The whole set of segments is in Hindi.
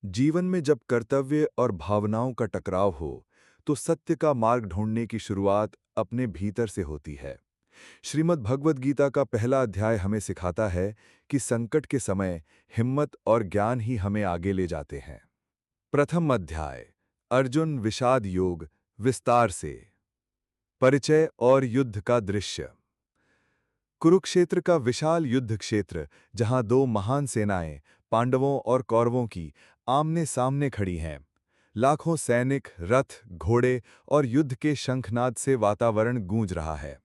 जीवन में जब कर्तव्य और भावनाओं का टकराव हो, तो सत्य का मार्ग ढूंढने की शुरुआत अपने भीतर से होती है। श्रीमद् भगवद गीता का पहला अध्याय हमें सिखाता है कि संकट के समय हिम्मत और ज्ञान ही हमें आगे ले जाते हैं। प्रथम अध्याय, अर्जुन विषाद योग, विस्तार से। परिचय और युद्ध का दृश्य। कुरुक्षेत्र का विशाल युद्ध क्षेत्र, जहां दो महान सेनाएं, पांडवों और कौरवों की, आमने सामने खड़ी हैं। लाखों सैनिक, रथ, घोड़े और युद्ध के शंखनाद से वातावरण गूंज रहा है।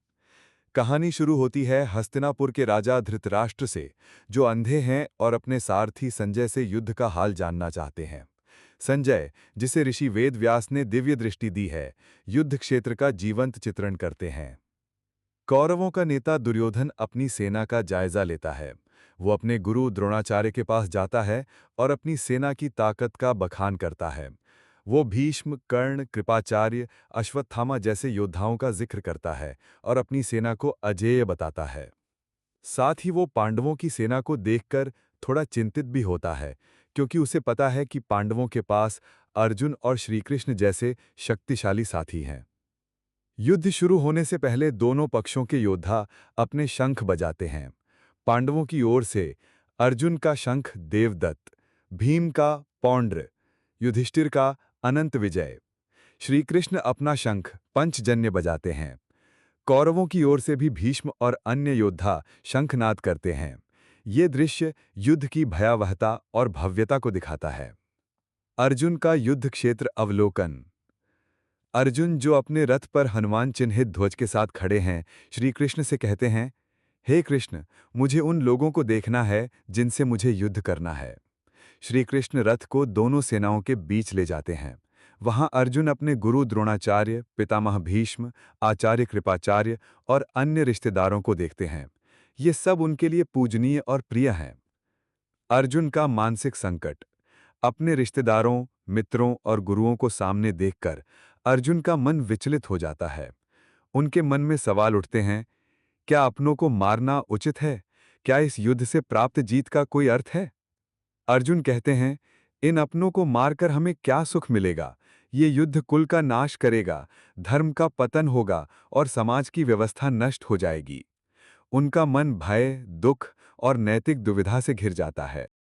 कहानी शुरू होती है हस्तिनापुर के राजा धृतराष्ट्र से, जो अंधे हैं और अपने सारथी संजय से युद्ध का हाल जानना चाहते हैं। संजय, जिसे ऋषि वेदव्यास ने दिव्य दृष्टि दी है, युद्ध क्षेत्र का जीवंत चित्रण करते हैं। कौरवों का नेता दुर्योधन अपनी सेना का जायजा लेता है। वो अपने गुरु द्रोणाचार्य के पास जाता है और अपनी सेना की ताकत का बखान करता है। वो भीष्म, कर्ण, कृपाचार्य, अश्वत्थामा जैसे योद्धाओं का जिक्र करता है और अपनी सेना को अजेय बताता है। साथ ही वो पांडवों की सेना को देखकर थोड़ा चिंतित भी होता है, क्योंकि उसे पता है कि पांडवों के पास अर्जुन और श्रीकृष्ण जैसे शक्तिशाली साथी हैं। युद्ध शुरू होने से पहले दोनों पक्षों के योद्धा अपने शंख बजाते हैं। पांडवों की ओर से अर्जुन का शंख देवदत्त, भीम का पौंड्र, युधिष्ठिर का अनंत विजय, श्री कृष्ण अपना शंख पंचजन्य बजाते हैं। कौरवों की ओर से भी भीष्म और अन्य योद्धा शंखनाद करते हैं। ये दृश्य युद्ध की भयावहता और भव्यता को दिखाता है। अर्जुन का युद्ध क्षेत्र अवलोकन। अर्जुन, जो अपने रथ पर हनुमान चिन्हित ध्वज के साथ खड़े हैं, श्री कृष्ण से कहते हैं, हे कृष्ण, मुझे उन लोगों को देखना है जिनसे मुझे युद्ध करना है। श्री कृष्ण रथ को दोनों सेनाओं के बीच ले जाते हैं। वहां अर्जुन अपने गुरु द्रोणाचार्य, पितामह भीष्म, आचार्य कृपाचार्य और अन्य रिश्तेदारों को देखते हैं। ये सब उनके लिए पूजनीय और प्रिय हैं। अर्जुन का मानसिक संकट। अपने रिश्तेदारों, मित्रों और गुरुओं को सामने देखकर अर्जुन का मन विचलित हो जाता है। उनके मन में सवाल उठते हैं, क्या अपनों को मारना उचित है? क्या इस युद्ध से प्राप्त जीत का कोई अर्थ है? अर्जुन कहते हैं, इन अपनों को मारकर हमें क्या सुख मिलेगा? ये युद्ध कुल का नाश करेगा, धर्म का पतन होगा और समाज की व्यवस्था नष्ट हो जाएगी। उनका मन भय, दुख और नैतिक दुविधा से घिर जाता है।